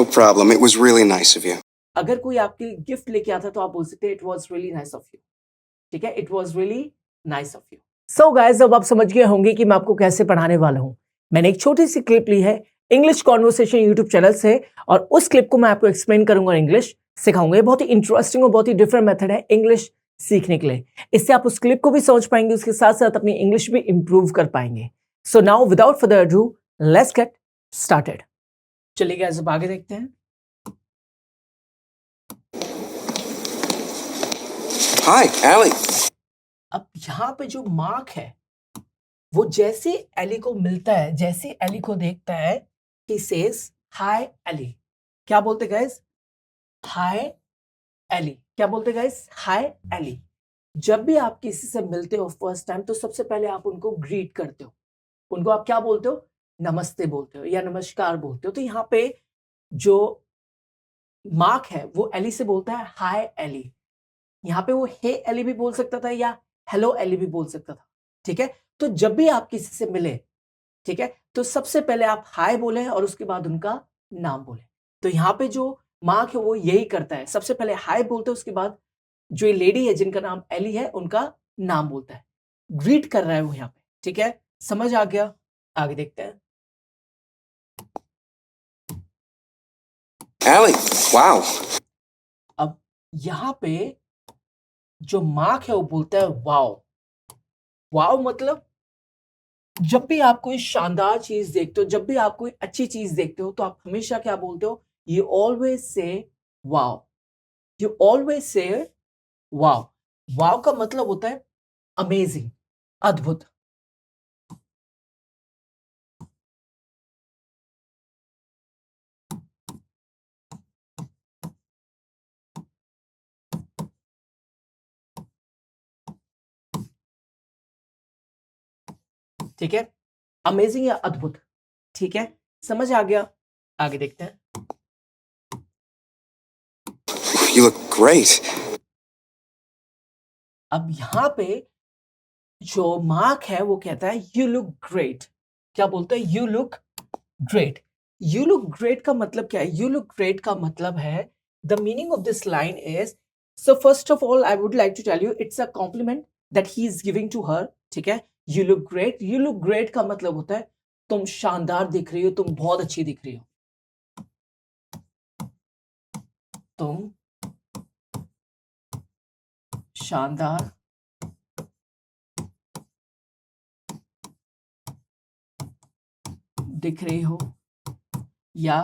No problem. It was really nice of you. अगर कोई आपके लिए गिफ्ट लेके आता तो आप बोल सकते हैं it was really nice of you. ठीक है, it was really nice of you. So guys, अब आप समझ गए होंगे कि मैं आपको कैसे पढ़ाने वाला हूं। मैंने एक छोटी सी क्लिप ली है इंग्लिश कॉन्वर्सेशन यूट्यूब चैनल से, और उस क्लिप को मैं आपको एक्सप्लेन करूंगा, इंग्लिश सिखाऊंगा। ये बहुत ही इंटरेस्टिंग और बहुत ही डिफरेंट मेथड है इंग्लिश सीखने के लिए। इससे आप उस क्लिप को भी समझ पाएंगे, उसके साथ साथ अपनी इंग्लिश भी इंप्रूव कर पाएंगे। So now without further ado, let's get started. चलिए गाइस, अब आगे देखते हैं। Hi, Allie. अब यहाँ पे जो मार्क है वो जैसे एली को मिलता है, जैसे एली को देखता है, he says हाय एली। क्या बोलते गाइस? हाय एली। क्या बोलते गाइस? हाय एली। जब भी आप किसी से मिलते हो फर्स्ट टाइम, तो सबसे पहले आप उनको ग्रीट करते हो। उनको आप क्या बोलते हो? नमस्ते बोलते हो या नमस्कार बोलते हो। तो यहाँ पे जो मार्क है वो एली से बोलता है हाय एली। यहाँ पे वो हे एली भी बोल सकता था या हेलो एली भी बोल सकता था। ठीक है, तो जब भी आप किसी से मिले, ठीक है, तो सबसे पहले आप हाय बोले और उसके बाद उनका नाम बोले। तो यहाँ पे जो मार्क है वो यही करता है, सबसे पहले हाय बोलते हैं, उसके बाद जो ये लेडी है जिनका नाम एली है उनका नाम बोलता है। ग्रीट कर रहा है वो यहाँ पे। ठीक है, समझ आ गया? आगे देखते हैं। Allie, wow. अब यहाँ पे जो मार्क है वो बोलता है वाओ। वाओ मतलब जब भी आप कोई शानदार चीज देखते हो, जब भी आप कोई अच्छी चीज देखते हो, तो आप हमेशा क्या बोलते हो? You always say wow. You always say wow. Wow का मतलब होता है अमेजिंग, अद्भुत। ठीक है, अमेजिंग या अद्भुत। ठीक है, समझ आ गया? आगे देखते हैं। You look great. अब यहां पे जो मार्क है वो कहता है यू लुक ग्रेट। क्या बोलता है? You look great. You look great का मतलब क्या है? यू लुक ग्रेट का मतलब है, the meaning of this line is, so first of all I would like to tell you it's a compliment that he is giving to her. ठीक है, you look great. You look great का मतलब होता है तुम शानदार दिख रही हो, तुम बहुत अच्छी दिख रही हो, तुम शानदार दिख रही हो, या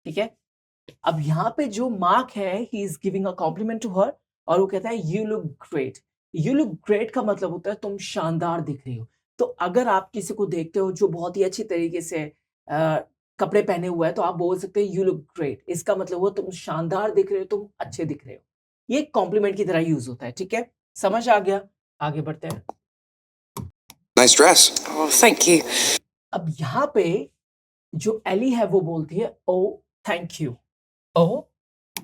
ठीक है। अब यहाँ पे जो मार्क है he is giving a compliment to her, और वो कहता है you look great. You look great का मतलब होता है तुम शानदार दिख रही हो। तो अगर आप किसी को देखते हो जो बहुत ही अच्छी तरीके से कपड़े पहने हुए हैं, तो आप बोल सकते हैं यू लुक ग्रेट। इसका मतलब वो तुम शानदार दिख रहे हो, तुम अच्छे दिख रहे हो। ये कॉम्प्लीमेंट की तरह यूज होता है। ठीक है, समझ आ गया? आगे बढ़ते हैं। Nice dress. Oh, thank you. अब यहाँ पे जो एली है वो बोलती है oh thank you. Oh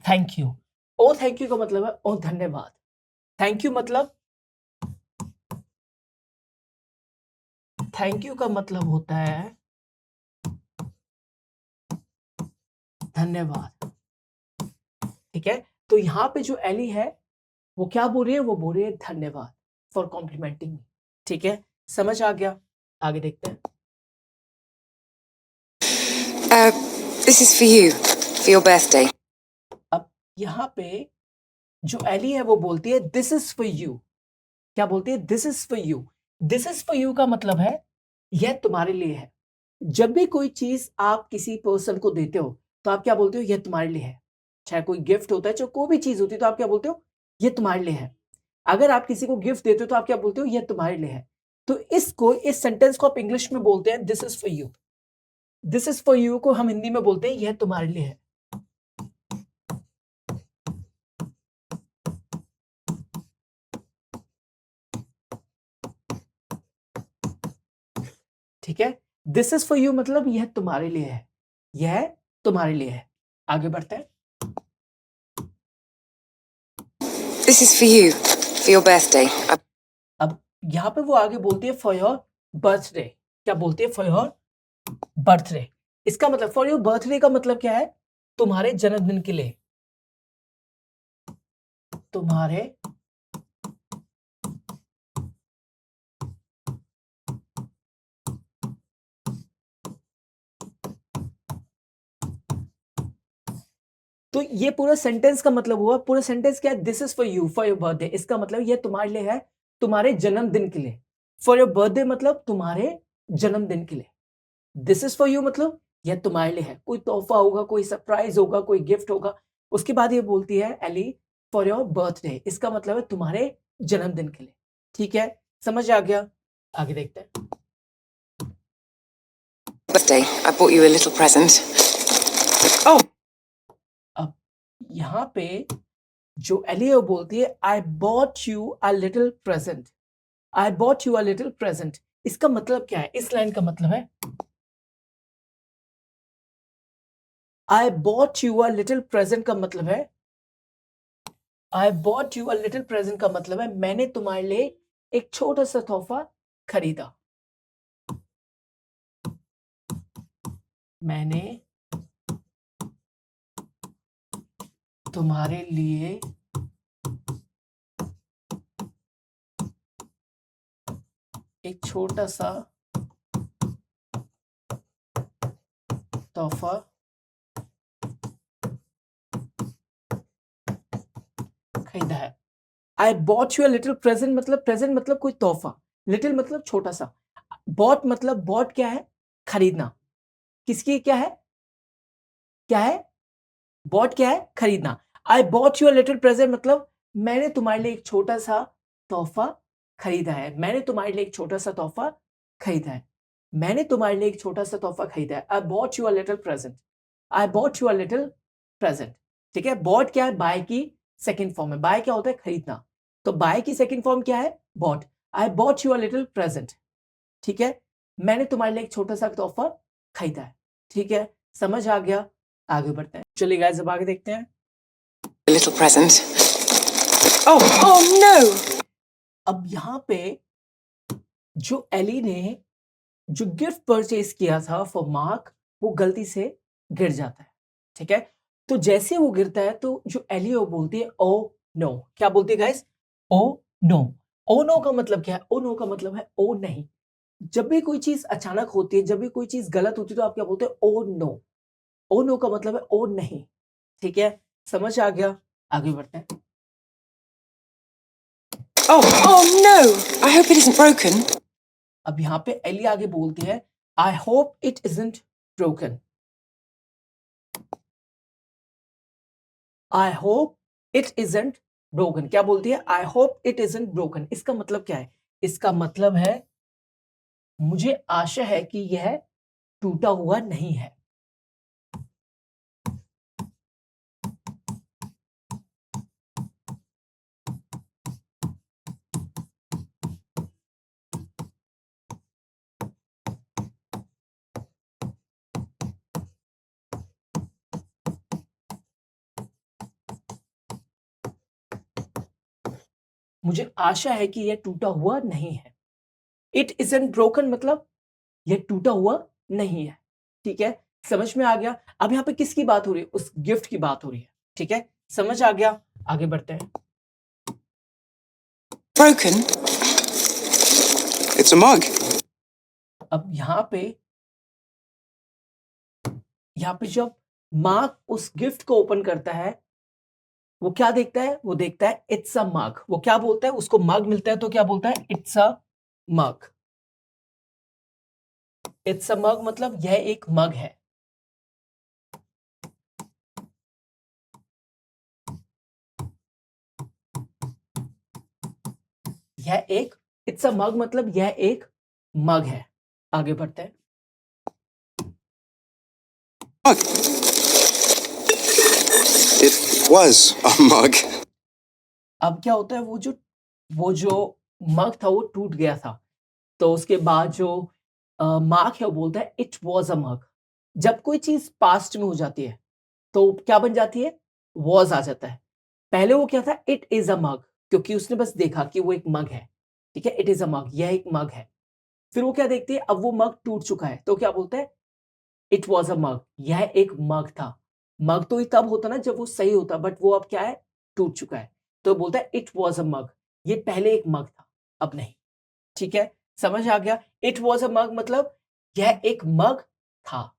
thank you. Oh thank you का मतलब है ओ धन्यवाद। थैंक यू मतलब, थैंक यू का मतलब होता है धन्यवाद। ठीक है, तो यहां पे जो एली है वो क्या बोल रही है? वो बोल रही है धन्यवाद फॉर कॉम्प्लीमेंटिंग मी। ठीक है, समझ आ गया? आगे देखते हैं। Uh, this is for you, for your birthday. अब यहां पे जो एली है वो बोलती है दिस इज फॉर यू। क्या बोलती है? This is for you. This is for you का मतलब है यह तुम्हारे लिए है। जब भी कोई चीज आप किसी पर्सन को देते हो, तो आप क्या बोलते हो? यह तुम्हारे लिए है। चाहे कोई गिफ्ट होता है, चाहे कोई भी चीज होती है, तो आप क्या बोलते हो? यह तुम्हारे लिए है। अगर आप किसी को गिफ्ट देते हो तो आप क्या बोलते हो? यह तुम्हारे लिए है। तो इस सेंटेंस को आप इंग्लिश में बोलते हैं this is for you. This is for you को हम हिंदी में बोलते हैं यह तुम्हारे लिए है। ठीक है, दिस इज फॉर यू मतलब यह तुम्हारे लिए है। यह तुम्हारे लिए है। आगे बढ़ते हैं। This is for you. For your birthday. अब यहाँ पे वो आगे बोलती है फॉर योर बर्थडे। क्या बोलती है? For your birthday. इसका मतलब फॉर योर बर्थडे का मतलब क्या है? तुम्हारे जन्मदिन के लिए। तुम्हारे तो ये पूरा सेंटेंस का मतलब हुआ, पूरा सेंटेंस क्या है? This is for you for your birthday. इसका मतलब ये तुम्हारे लिए है, तुम्हारे जन्मदिन के लिए। फॉर योर बर्थडे मतलब तुम्हारे जन्मदिन के लिए। दिस इज फॉर यू मतलब यह तुम्हारे लिए है। कोई तोहफा होगा, कोई सरप्राइज होगा, कोई गिफ्ट होगा। उसके बाद ये बोलती है एली फॉर योर बर्थडे। इसका मतलब है तुम्हारे जन्मदिन के लिए। ठीक है, समझ आ गया? आगे देखते हैं। Birthday. I bought you a little present. अब यहाँ पे जो एली है वो बोलती है आई bought you a little present. I bought you a little present. इसका मतलब क्या है? इस लाइन का मतलब है आई bought you a little present का मतलब है आई bought you a little present का मतलब है मैंने तुम्हारे लिए एक छोटा सा तोहफा खरीदा। मैंने तुम्हारे लिए एक छोटा सा तोहफा खरीदा है। आई bought you a little present मतलब कोई तोहफा, लिटिल मतलब छोटा सा, बॉट मतलब बॉट क्या है? खरीदना। किसकी क्या है? क्या है? बॉट क्या है? खरीदना। आई bought you a little present मतलब मैंने तुम्हारे लिए एक छोटा सा तोहफा खरीदा है। मैंने तुम्हारे लिए एक छोटा सा तोहफा खरीदा है। मैंने तुम्हारे लिए एक छोटा सा तोहफा खरीदा है। आई bought you a little present. I bought you a little present. ठीक है, बॉट क्या है? बाय की सेकंड फॉर्म है। बाय क्या होता है? खरीदना। तो बाय की सेकंड फॉर्म क्या है? Bought. I bought you a little present. ठीक है, मैंने तुम्हारे लिए एक छोटा सा तोहफा खरीदा है। ठीक है, समझ आ गया? आगे बढ़ते हैं। चलिए गाइस, अब आगे देखते हैं। A little present. Oh no! अब यहाँ पे जो एली ने जो गिफ्ट परचेज किया था फॉर मार्क, वो गलती से गिर जाता है। ठीक है, तो जैसे वो गिरता है तो जो एली है वो बोलती है ओ नो। क्या बोलती है guys? Oh no. Oh no का मतलब क्या है? ओ नो का मतलब है ओ नहीं। जब भी कोई चीज अचानक होती है, जब भी कोई चीज गलत होती है तो आप क्या बोलते हैं? ओ नो। ओ नो का मतलब है ओ नहीं। ठीक है, समझ आ गया? आगे बढ़ते हैं। Oh no! I hope it isn't broken. अब यहाँ पे एली आगे बोलती है I hope it isn't broken. I hope it isn't broken. क्या बोलती है? I hope it isn't broken. इसका मतलब क्या है? इसका मतलब है मुझे आशा है कि यह टूटा हुआ नहीं है। मुझे आशा है कि यह टूटा हुआ नहीं है। इट इजंट ब्रोकन मतलब यह टूटा हुआ नहीं है। ठीक है, समझ में आ गया? अब यहाँ पे किसकी बात हो रही है? उस गिफ्ट की बात हो रही है। ठीक है, समझ आ गया? आगे बढ़ते हैं। Broken? It's a mug. अब यहाँ पे जब मार्क उस गिफ्ट को ओपन करता है, वो क्या देखता है? वो देखता है इट्स अ मग। वो क्या बोलता है? उसको मग मिलता है तो क्या बोलता है? It's a mug. It's a मग मतलब यह एक मग है। यह एक इट्स अ मग मतलब यह एक मग है। आगे बढ़ते हैं। Mug. It was a mug. अब क्या होता है? वो जो मग था वो टूट गया था। तो उसके बाद जो मार्क है वो बोलता है इट वॉज अ मग। जब कोई चीज पास्ट में हो जाती है, तो क्या बन जाती है? वॉज आ जाता है। पहले वो क्या था? इट इज अ मग, क्योंकि उसने बस देखा कि वो एक मग है। ठीक है, इट इज अ मग, यह एक मग है। फिर वो क्या देखती है? अब वो मग टूट चुका है, तो क्या बोलता है? इट वॉज अ मग, यह एक मग था। मग तो ही तब होता ना जब वो सही होता, बट वो अब क्या है? टूट चुका है। तो बोलता है इट वॉज अ मग, ये पहले एक मग था, अब नहीं। ठीक है, समझ आ गया? इट वॉज अ मग मतलब यह एक मग था।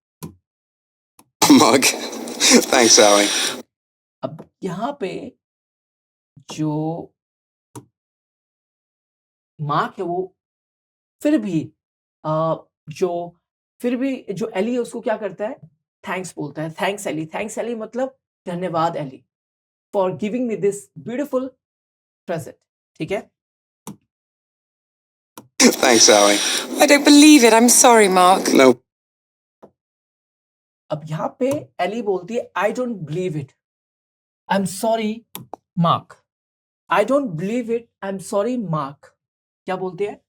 Mug. Thanks, Allie. अब यहाँ पे जो मार्क है वो फिर भी अ, जो फिर भी जो एली है उसको क्या करता है? थैंक्स बोलता है। थैंक्स एली मतलब धन्यवाद Ellie, for giving me this beautiful present. ठीक है, Thanks, Allie. I don't believe it. I'm sorry, Mark. No, अब यहाँ पे एली बोलती है आई don't believe it, I am sorry mark. I don't believe it, I am sorry mark. क्या बोलती है?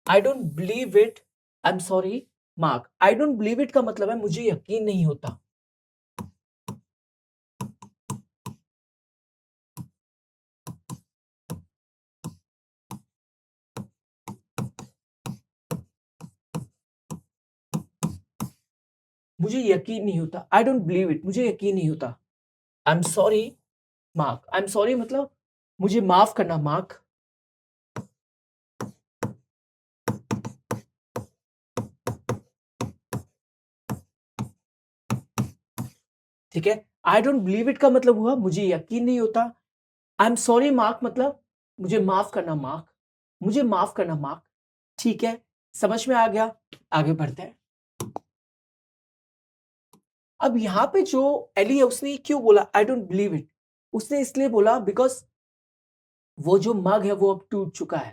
आई don't believe it, I am sorry mark. I don't believe it का मतलब है मुझे यकीन नहीं होता। मुझे यकीन नहीं होता। आई डोंट बिलीव इट, मुझे यकीन नहीं होता। I am sorry mark. I am sorry मतलब मुझे माफ करना मार्क। ठीक है, आई डोंट बिलीव इट का मतलब हुआ मुझे यकीन नहीं होता। आई एम सॉरी मार्क मतलब मुझे माफ करना मार्क, मुझे माफ करना मार्क। ठीक है, समझ में आ गया? आगे बढ़ते हैं। अब यहाँ पे जो एली है उसने क्यों बोला आई डोंट बिलीव इट? उसने इसलिए बोला बिकॉज वो जो मग है वो अब टूट चुका है।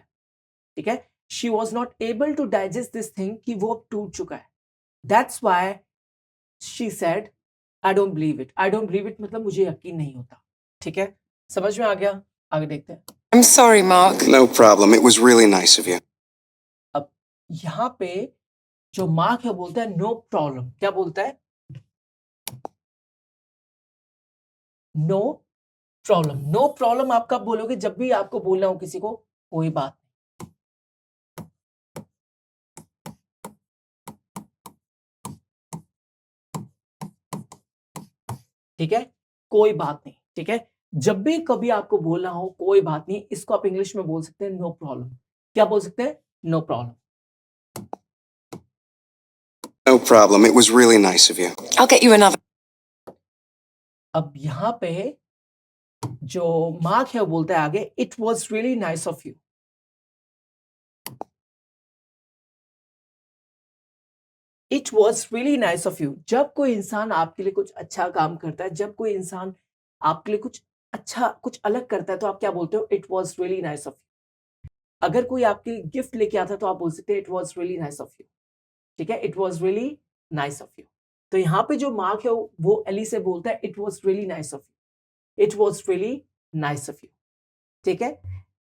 ठीक है, she was not able to digest this thing कि वो अब टूट चुका है। That's why she said I don't believe it. I don't believe it मतलब मुझे यकीन नहीं होता। ठीक है, समझ में आ गया? आगे देखते हैं। I'm sorry, Mark. no problem. It was really nice of you. अब यहाँ पे जो मार्क है बोलता है नो प्रॉब्लम। क्या बोलता है? No problem. नो प्रॉब्लम आप कब बोलोगे? जब भी आपको बोलना हो किसी को कोई बात। ठीक है, कोई बात नहीं। ठीक है, जब भी कभी आपको बोलना हो कोई बात नहीं, इसको आप इंग्लिश में बोल सकते हैं नो प्रॉब्लम। क्या बोल सकते हैं? No problem. No problem. It was really nice of you. I'll get you another. अब यहाँ पे जो मार्क है वो बोलता है आगे it was really nice of you. It was really nice of you. जब कोई इंसान आपके लिए कुछ अच्छा काम करता है, जब कोई इंसान आपके लिए कुछ अच्छा कुछ अलग करता है, तो आप क्या बोलते हो? It was really nice of you. अगर कोई आपके लिए गिफ्ट लेके आता है तो आप बोल सकते हैं it was really nice of you. ठीक है, it was really nice of you. तो यहाँ पे जो मार्क है वो एली से बोलता है it was really nice of you. It was really nice of you. ठीक है,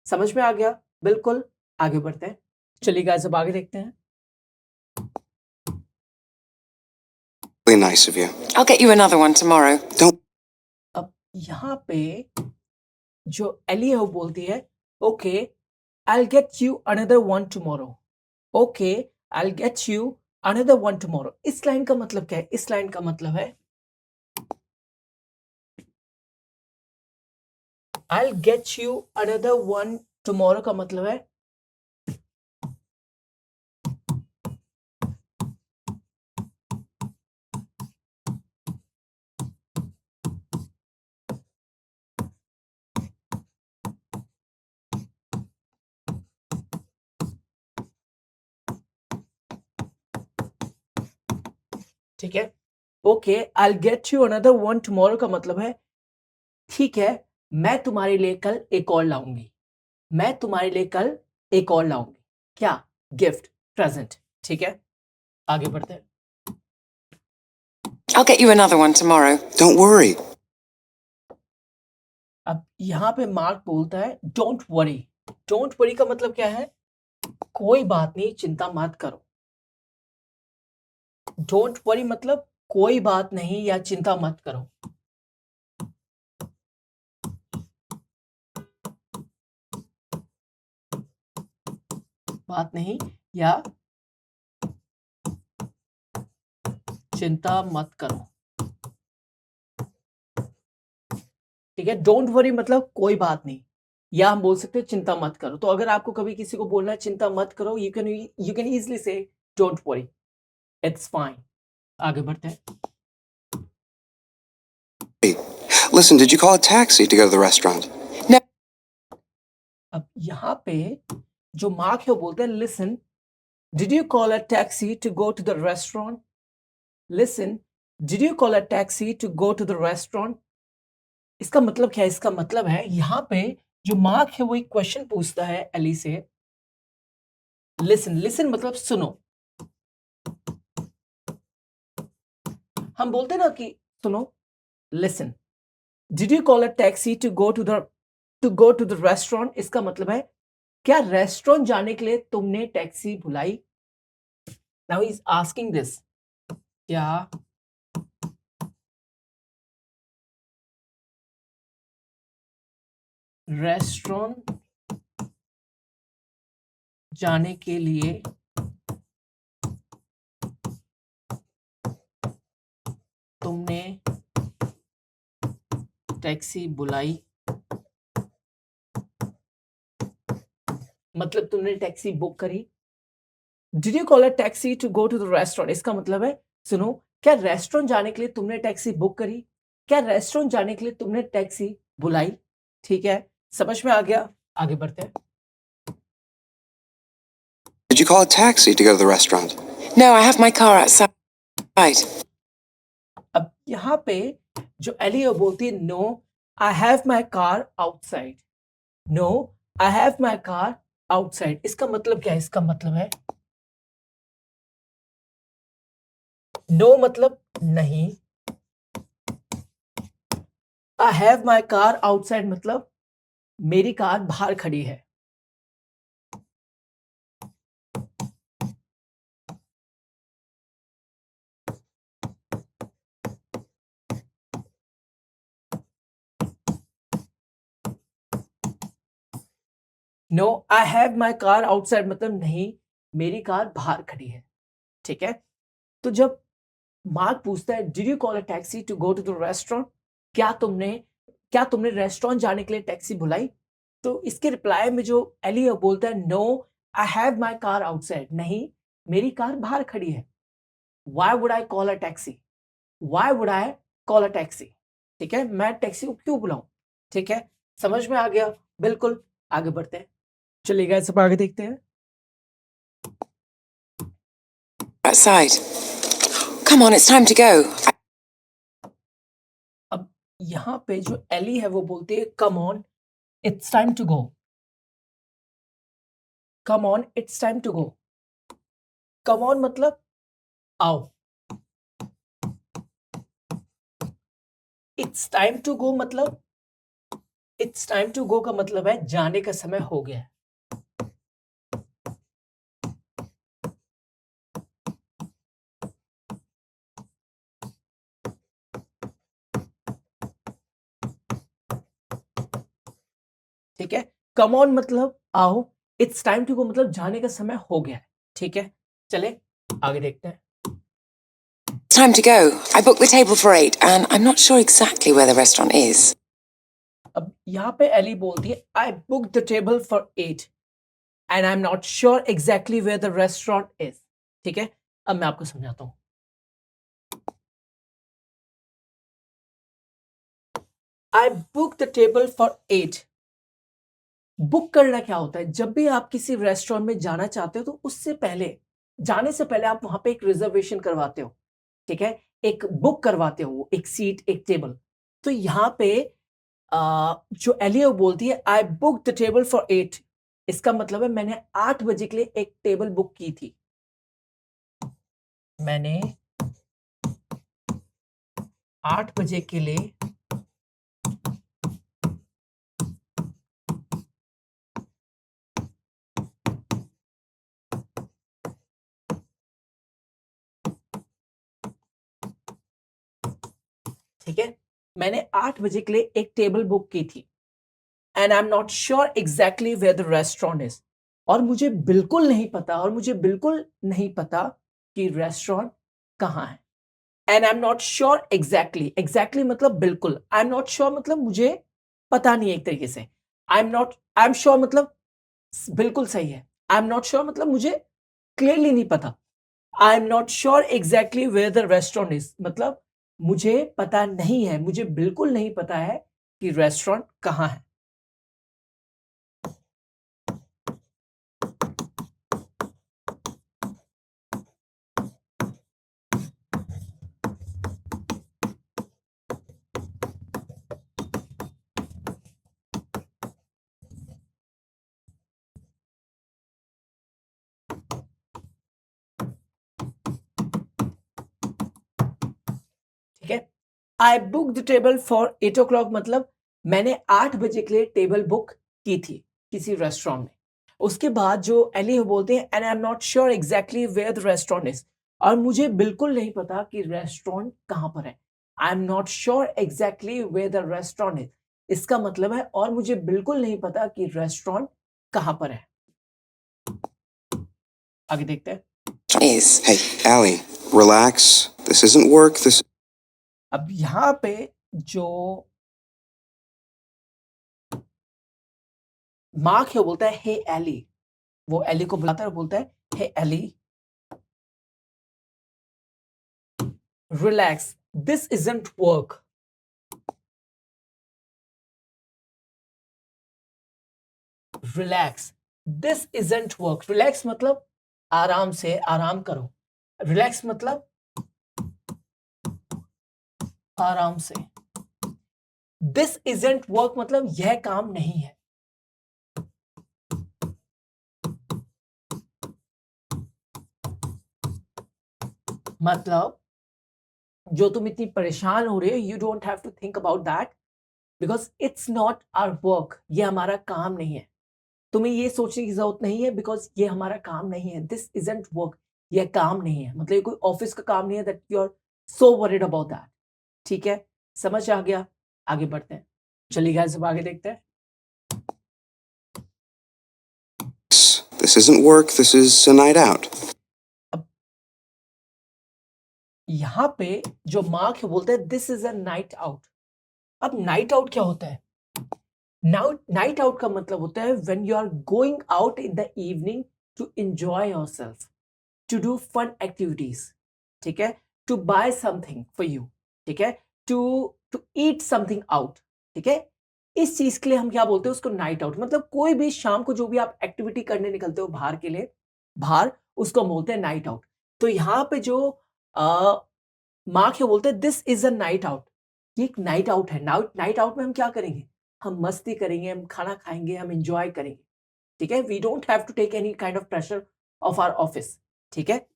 समझ में आ गया? बिल्कुल। आगे बढ़ते हैं। चलिए गाइस अब आगे देखते हैं। Really nice of you. I'll get you another one tomorrow. Don't अब यहाँ पे जो एली है वो बोलती है okay I get you another one tomorrow. Okay I get you another one tomorrow. इस लाइन का मतलब क्या है? इस लाइन का मतलब है I get you another one tomorrow का मतलब है ठीक है, okay I get you another one tomorrow का मतलब है ठीक है मैं तुम्हारे लिए कल एक और लाऊंगी। मैं तुम्हारे लिए कल एक और लाऊंगी। क्या? Gift, present. ठीक है, आगे बढ़ते हैं। I'll get you another one tomorrow. don't worry. अब यहां पे मार्क बोलता है डोंट वरी। डोंट वरी का मतलब क्या है? कोई बात नहीं, चिंता मत करो। डोंट वरी मतलब कोई बात नहीं या चिंता मत करो। बात नहीं, या चिंता मत करो। ठीक है, डोंट वरी मतलब कोई बात नहीं, या हम बोल सकते हैं चिंता मत करो। तो अगर आपको कभी किसी को बोलना है चिंता मत करो, यू कैन इजीली से डोंट वरी, इट्स फाइन। आगे बढ़ते हैं। Listen, did you call a taxi to go to the restaurant? No, अब यहाँ पे जो मार्क है वो बोलते हैं listen, did you call a taxi to go to the restaurant? Listen, did you call a taxi to go to the restaurant? इसका मतलब क्या है? इसका मतलब है यहाँ पे जो मार्क है वो एक क्वेश्चन पूछता है एली से। लिसन, लिसन मतलब सुनो। हम बोलते हैं ना कि सुनो, listen. Did you call a taxi to go to the restaurant? इसका मतलब है क्या रेस्टोरेंट जाने के लिए तुमने टैक्सी बुलाई? Now he is asking this, क्या रेस्टोरेंट जाने के लिए तुमने टैक्सी बुलाई? मतलब तुमने टैक्सी बुक करी। Did you call a taxi to go to the restaurant? इसका मतलब है सुनो, क्या रेस्टोरेंट जाने के लिए तुमने टैक्सी बुक करी? क्या रेस्टोरेंट जाने के लिए तुमने टैक्सी बुलाई? ठीक है, समझ में आ गया? आगे बढ़ते हैं। Did you call a taxi to go to the restaurant? no, I have my car outside. अब यहाँ पे जो एली है वो बोलती है no I have my car outside. No I have my car outside. इसका मतलब क्या है? इसका मतलब है नो मतलब नहीं, I have my car outside मतलब मेरी कार बाहर खड़ी है। No I have my car outside मतलब नहीं, मेरी कार बाहर खड़ी है। ठीक है, तो जब मार्क पूछता है did you call a taxi to go to the restaurant? क्या तुमने रेस्टोरेंट जाने के लिए टैक्सी बुलाई? तो इसके रिप्लाई में जो एली है वो बोलता है no I have my car outside. नहीं, मेरी कार बाहर खड़ी है। Why would I call a taxi? Why would I call a taxi? ठीक है, मैं टैक्सी को क्यों बुलाऊं? ठीक है, समझ में आ गया? बिल्कुल। आगे बढ़ते हैं, चलिए गाइस सब आगे देखते हैं। Outside. Come on, it's time to go. अब यहाँ पे जो एली है वो बोलती है come on it's time to go. Come on it's time to go. Come on मतलब आओ। इट्स टाइम टू गो मतलब इट्स टाइम टू गो का मतलब है जाने का समय हो गया है। ठीक है, कम ऑन मतलब आओ, इट्स टाइम टू गो मतलब जाने का समय हो गया है। ठीक है, चले आगे देखते हैं। It's time to go. I booked the table for 8, and I'm not sure exactly where the restaurant is. अब यहाँ पे एली बोलती है I book the table for 8 and I am not sure exactly where the restaurant is. ठीक है, अब मैं आपको समझाता हूं। I book the table for 8। Book करना क्या होता है? जब भी आप किसी रेस्टोरेंट में जाना चाहते हो तो उससे पहले, जाने से पहले आप वहां पे एक रिजर्वेशन करवाते हो। ठीक है, एक बुक करवाते हो, एक सीट, एक टेबल। तो यहाँ पे जो एलियो बोलती है I book the table for 8, इसका मतलब है मैंने 8 बजे के लिए एक टेबल बुक की थी। मैंने 8 बजे के लिए ठीक है, मैंने 8 बजे के लिए एक टेबल बुक की थी and I am not sure exactly where the restaurant is. और मुझे बिल्कुल नहीं पता कि रेस्टोरेंट कहाँ है। And I am not sure exactly मतलब बिल्कुल, आई एम नॉट श्योर मतलब मुझे पता नहीं है एक तरीके से। आई एम श्योर मतलब बिल्कुल सही है। आई एम नॉट श्योर मतलब मुझे क्लियरली नहीं पता। I am not sure exactly where the restaurant is मतलब मुझे पता नहीं है, मुझे बिल्कुल नहीं पता है कि रेस्टोरेंट कहाँ है। ठीक है, I book the table for 8 o'clock मतलब मैंने 8 बजे के लिए टेबल बुक की थी किसी रेस्टोरेंट में। उसके बाद जो एली बोलते हैं and I am not sure exactly where the restaurant is, और मुझे बिल्कुल नहीं पता कि रेस्टोरेंट कहाँ पर है। I am not sure exactly where the restaurant is, इसका मतलब है और मुझे बिल्कुल नहीं पता कि रेस्टोरेंट कहाँ पर है। आगे देखते हैं। Is. Hey, Allie, relax. This isn't work. This. अब यहाँ पे जो मार्क है बोलता है हे एली, वो एली को बुलाता है और बोलता है hey Ellie relax this isn't work. Relax this isn't work, relax मतलब आराम से आराम करो, रिलैक्स मतलब आराम से, दिस इजंट वर्क मतलब यह काम नहीं है। मतलब जो तुम इतनी परेशान हो रहे हो, you don't have to think about that because it's not our work, ये हमारा काम नहीं है। तुम्हें ये सोचने की जरूरत नहीं है बिकॉज ये हमारा काम नहीं है। दिस इजंट वर्क, ये काम नहीं है मतलब ये कोई ऑफिस का काम नहीं है that you are so worried about that. ठीक है, समझ आ गया? आगे बढ़ते हैं, चलिए गाइस अब आगे देखते हैं। This isn't work. This is a night out. अब यहाँ पे जो मार्क है बोलते हैं this is a night out. अब नाइट आउट क्या होता है? नाइट आउट का मतलब होता है when you are going out in the evening to enjoy yourself, to do fun activities, ठीक है, to buy something for you, ठीक है, to to eat something out, ठीक है। इस चीज के लिए हम क्या बोलते हैं उसको नाइट आउट। मतलब कोई भी शाम को जो भी आप एक्टिविटी करने निकलते हो बाहर के लिए, बाहर, उसको हम बोलते हैं नाइट आउट। तो यहाँ पे जो मार्क है बोलते हैं this is a night out, ये एक नाइट आउट है। नाइट आउट में हम क्या करेंगे? हम मस्ती करेंगे, हम खाना खाएंगे, हम एंजॉय करेंगे, ठीक है। We don't have to take any kind of pressure of our office, ठीक है,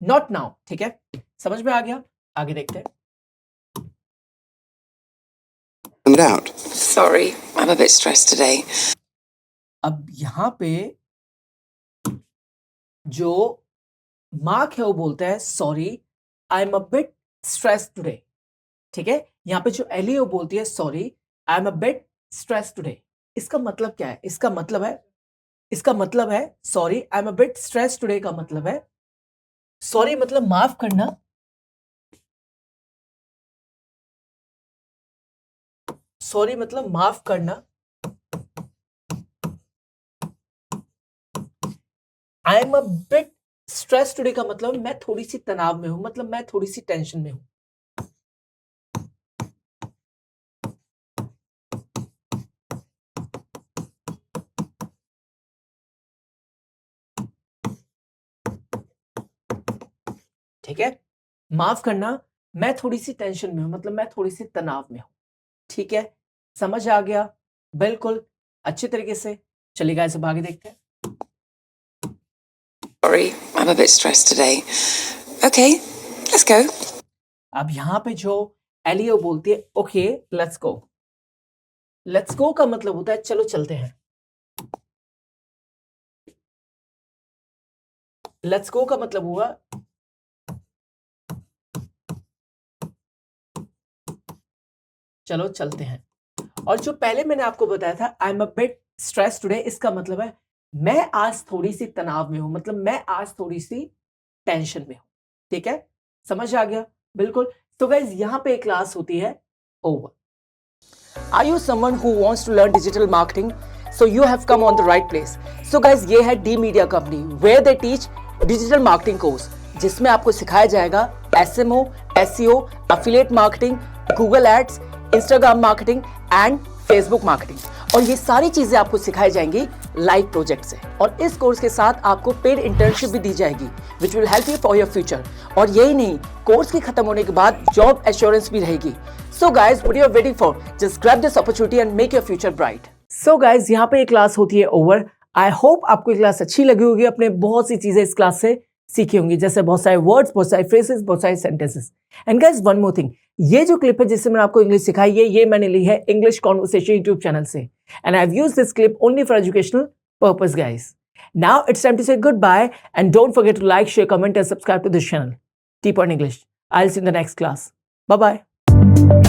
नॉट नाउ, ठीक है। समझ में आ गया? आगे देखते हैं। Night out. Sorry, I'm a bit stressed today. अब यहां पे जो मार्क है वो बोलता है sorry I am a bit stress today, ठीक है। यहां पे जो एली है वो बोलती है sorry I am a bit stress today. इसका मतलब क्या है? इसका मतलब है sorry I am a bit stress today का मतलब है सॉरी मतलब माफ करना, सॉरी मतलब माफ करना, I am a bit stress today का मतलब मैं थोड़ी सी तनाव में हूं, मतलब मैं थोड़ी सी टेंशन में हूं। ठीक है, माफ करना, मैं थोड़ी सी टेंशन में हूं, मतलब मैं थोड़ी सी तनाव में हूं। ठीक है, समझ आ गया? बिल्कुल अच्छे तरीके से। चलिए गाइस अब आगे देखते हैं। Sorry, I'm a bit stressed today. Okay, let's go. अब यहां पे जो एलियो बोलती है okay let's go. Let's go का मतलब होता है चलो चलते हैं। लेट्स गो का मतलब हुआ चलो चलते हैं। और जो पहले मैंने आपको बताया था I am a bit stress today, इसका मतलब है मैं आज थोड़ी सी तनाव में हूं, मतलब मैं आज थोड़ी सी टेंशन में हूं। ठीक है, समझ आ गया? बिल्कुल। तो गाइज यहां पे क्लास होती है over. Are you someone who wants to learn digital marketing? So you have come on the right place. So guys, ये है D Media Company where they teach digital marketing course, जिसमें आपको सिखाया जाएगा SMO, SEO, affiliate marketing, Google Ads, Instagram marketing and Facebook marketing। और ये सारी चीजें आपको सिखाई जाएंगी लाइव प्रोजेक्ट से। और इस कोर्स के साथ आपको पेड इंटर्नशिप भी दी जाएगी which will help you for your future. और यही नहीं, कोर्स के खत्म होने के बाद जॉब एश्योरेंस भी रहेगी। So guys, what you are waiting for? Just grab this opportunity and make your future bright. So guys, यहाँ पे ये क्लास होती है ओवर। I hope आपको ये क्लास अच्छी लगी होगी, अपने बहुत सी चीजें इस क्लास से सीखी होंगी, जैसे बहुत सारे वर्ड्स, बहुत सारे फ्रेजेस, बहुत सारे sentences. And guys one more thing, ये जो क्लिप है जिससे मैंने आपको इंग्लिश सिखाई है, ये मैंने ली है इंग्लिश कॉन्वर्सेशन यूट्यूब चैनल से। And I have used this clip only for educational purpose guys. Now it's time to say goodbye and don't forget to like, share, comment and subscribe to this channel. Deep on English. I'll see you in the next class. Bye bye.